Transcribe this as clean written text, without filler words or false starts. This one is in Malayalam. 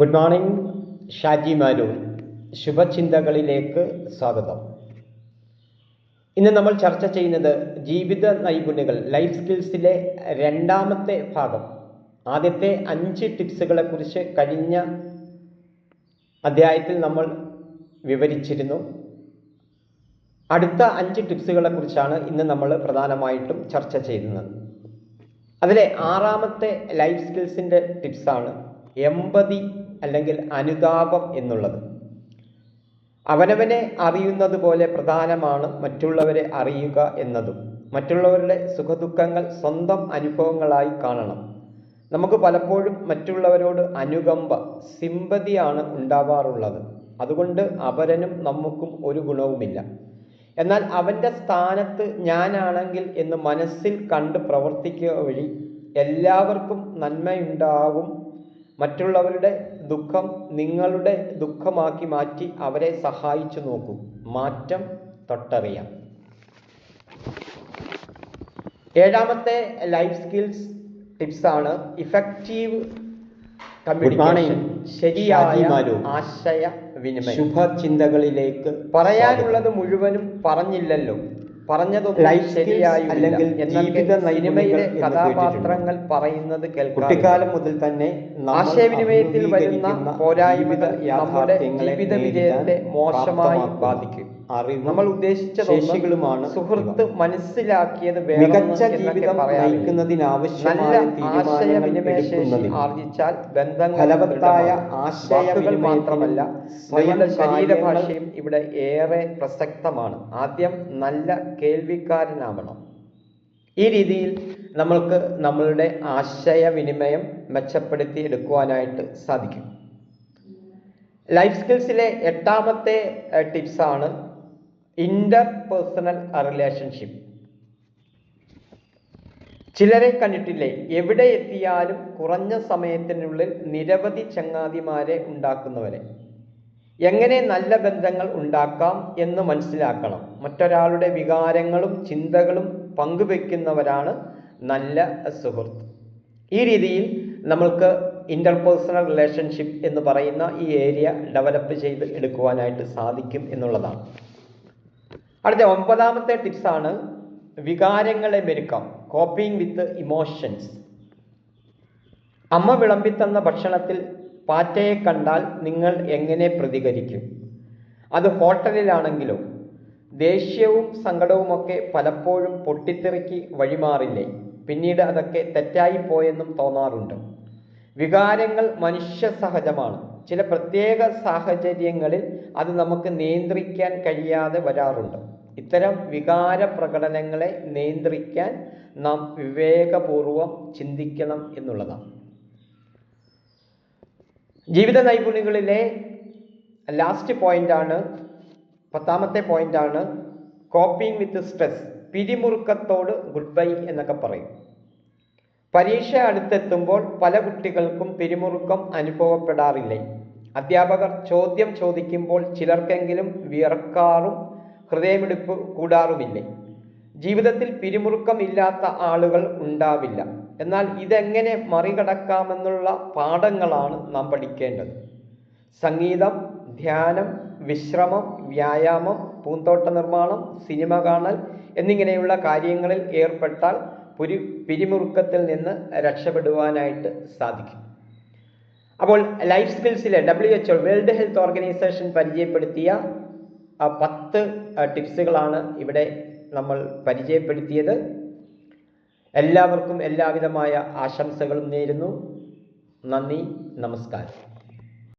Good morning. ഷാജി മാരൂർ. ശുഭചിന്തകളിലേക്ക് സ്വാഗതം. ഇന്ന് നമ്മൾ ചർച്ച ചെയ്യുന്നത് ജീവിത നൈപുണ്യങ്ങൾ, ലൈഫ് സ്കിൽസിലെ രണ്ടാമത്തെ ഭാഗം. ആദ്യത്തെ 5 ടിപ്സുകളെ കുറിച്ച് കഴിഞ്ഞ അധ്യായത്തിൽ നമ്മൾ വിവരിച്ചിരുന്നു. അടുത്ത 5 ടിപ്സുകളെ കുറിച്ചാണ് ഇന്ന് നമ്മൾ പ്രധാനമായിട്ടും ചർച്ച ചെയ്യുന്നത്. അതിലെ 6ാമത്തെ ലൈഫ് സ്കിൽസിൻ്റെ ടിപ്സാണ് എമ്പതി അല്ലെങ്കിൽ അനുതാപം എന്നുള്ളത്. അവനവനെ അറിയുന്നത് പോലെ പ്രധാനമാണ് മറ്റുള്ളവരെ അറിയുക എന്നതും. മറ്റുള്ളവരുടെ സുഖദുഃഖങ്ങൾ സ്വന്തം അനുഭവങ്ങളായി കാണണം. നമുക്ക് പലപ്പോഴും മറ്റുള്ളവരോട് അനുകമ്പ, സിമ്പതിയാണ് ഉണ്ടാവാറുള്ളത്. അതുകൊണ്ട് അവരനും നമുക്കും ഒരു ഗുണവുമില്ല. എന്നാൽ അവൻ്റെ സ്ഥാനത്ത് ഞാനാണെങ്കിൽ എന്ന് മനസ്സിൽ കണ്ട് പ്രവർത്തിക്കുക വഴി എല്ലാവർക്കും നന്മയുണ്ടാകും. മറ്റുള്ളവരുടെ ദുഃഖം നിങ്ങളുടെ ദുഃഖമാക്കി മാറ്റി അവരെ സഹായിച്ചു നോക്കൂ. മാറ്റം തൊട്ടറിയാം. 7ാമത്തെ ലൈഫ് സ്കിൽസ് ടിപ്സാണ് ഇഫക്റ്റീവ് കമ്മ്യൂണിക്കേഷൻ, ശരിയായ ആശയവിനിമയം. ശുഭചിന്തകളിലേക്ക്. പറയാനുള്ളത് മുഴുവനും പറഞ്ഞില്ലല്ലോ, പറഞ്ഞതൊന്നും ശരിയായില്ല. അല്ലെങ്കിൽ സിനിമയിലെ കഥാപാത്രങ്ങൾ പറയുന്നത് കേൾക്കാം. കുട്ടിക്കാലം മുതൽ തന്നെ ആശയവിനിമയത്തിൽ വരുന്ന പോരായ്മകൾ നമ്മുടെ ജീവിത വിജയത്തെ മോശമായി ബാധിക്കും. നമ്മൾ ഉദ്ദേശിച്ച ശേഷികളുമാണ് സുഹൃത്ത് മനസ്സിലാക്കിയത്. മികച്ച ജീവിതം നയിക്കുന്നതിനാവശ്യമായ ആശയവിനിമയ ശേഷി ആർജിച്ചാൽ ബന്ധങ്ങൾ ഫലവത്തായ ആശയവിനിമയം മാത്രമല്ല, സ്വയം ശരീരഭാഷയും ഇവിടെ ഏറെ പ്രസക്തമാണ്. ആദ്യം നല്ല കേൾവിക്കാരനാവണം. ഈ രീതിയിൽ നമ്മൾക്ക് നമ്മളുടെ ആശയവിനിമയം മെച്ചപ്പെടുത്തി എടുക്കുവാനായിട്ട് സാധിക്കും. ലൈഫ് സ്കിൽസിലെ 8ാമത്തെ ടിപ്സാണ് ഇന്റർപേഴ്സണൽ റിലേഷൻഷിപ്പ്. ചിലരെ കണ്ടിട്ടില്ലേ, എവിടെ എത്തിയാലും കുറഞ്ഞ സമയത്തിനുള്ളിൽ നിരവധി ചങ്ങാതിമാരെ ഉണ്ടാക്കുന്നവരെ. എങ്ങനെ നല്ല ബന്ധങ്ങൾ ഉണ്ടാക്കാം എന്ന് മനസ്സിലാക്കണം. മറ്റൊരാളുടെ വികാരങ്ങളും ചിന്തകളും പങ്കുവെക്കുന്നവരാണ് നല്ല സുഹൃത്ത്. ഈ രീതിയിൽ നമ്മൾക്ക് ഇന്റർപേഴ്സണൽ റിലേഷൻഷിപ്പ് എന്ന് പറയുന്ന ഈ ഏരിയ ഡെവലപ്പ് ചെയ്ത് എടുക്കുവാനായിട്ട് സാധിക്കും എന്നുള്ളതാണ്. അടുത്ത 9ാമത്തെ ടിപ്സാണ് വികാരങ്ങളെ മെരുക്കാം, കോപ്പിംഗ് വിത്ത് ഇമോഷൻസ്. അമ്മ വിളമ്പിത്തന്ന ഭക്ഷണത്തിൽ പാറ്റയെ കണ്ടാൽ നിങ്ങൾ എങ്ങനെ പ്രതികരിക്കും? അത് ഹോട്ടലിലാണെങ്കിലോ? ദേഷ്യവും സങ്കടവുമൊക്കെ പലപ്പോഴും പൊട്ടിത്തെറിക്ക് വഴിമാറില്ലേ? പിന്നീട് അതൊക്കെ തെറ്റായി പോയെന്നും തോന്നാറുണ്ട്. വികാരങ്ങൾ മനുഷ്യ സഹജമാണ്. ചില പ്രത്യേക സാഹചര്യങ്ങളിൽ അത് നമുക്ക് നിയന്ത്രിക്കാൻ കഴിയാതെ വരാറുണ്ട്. ഇത്തരം വികാര പ്രകടനങ്ങളെ നിയന്ത്രിക്കാൻ നാം വിവേകപൂർവം ചിന്തിക്കണം എന്നുള്ളതാണ്. ജീവിത നൈപുണ്യങ്ങളിലെ ലാസ്റ്റ് പോയിന്റാണ്, 10ാമത്തെ പോയിന്റാണ് കോപ്പിംഗ് വിത്ത് സ്ട്രെസ്. പിരിമുറുക്കത്തോട് ഗുഡ് ബൈ എന്നൊക്കെ പറയും. പരീക്ഷ അടുത്തെത്തുമ്പോൾ പല കുട്ടികൾക്കും പിരിമുറുക്കം അനുഭവപ്പെടാറില്ലേ? അധ്യാപകർ ചോദ്യം ചോദിക്കുമ്പോൾ ചിലർക്കെങ്കിലും വിയർക്കാറും ഹൃദയമിടിപ്പ് കൂടാറുമില്ലേ? ജീവിതത്തിൽ പിരിമുറുക്കം ഇല്ലാത്ത ആളുകൾ ഉണ്ടാവില്ല. എന്നാൽ ഇതെങ്ങനെ മറികടക്കാമെന്നുള്ള പാഠങ്ങളാണ് നാം പഠിക്കേണ്ടത്. സംഗീതം, ധ്യാനം, വിശ്രമം, വ്യായാമം, പൂന്തോട്ട നിർമ്മാണം, സിനിമ കാണൽ എന്നിങ്ങനെയുള്ള കാര്യങ്ങളിൽ ഏർപ്പെട്ടാൽ പിരിമുറുക്കത്തിൽ നിന്ന് രക്ഷപ്പെടുവാനായിട്ട് സാധിക്കും. അപ്പോൾ ലൈഫ് സ്കിൽസിലെ WHO വേൾഡ് ഹെൽത്ത് ഓർഗനൈസേഷൻ പരിചയപ്പെടുത്തിയ 10 ടിപ്സുകളാണ് ഇവിടെ നമ്മൾ പരിചയപ്പെടുത്തിയത്. എല്ലാവർക്കും എല്ലാവിധമായ ആശംസകളും നേരുന്നു. നന്ദി, നമസ്കാരം.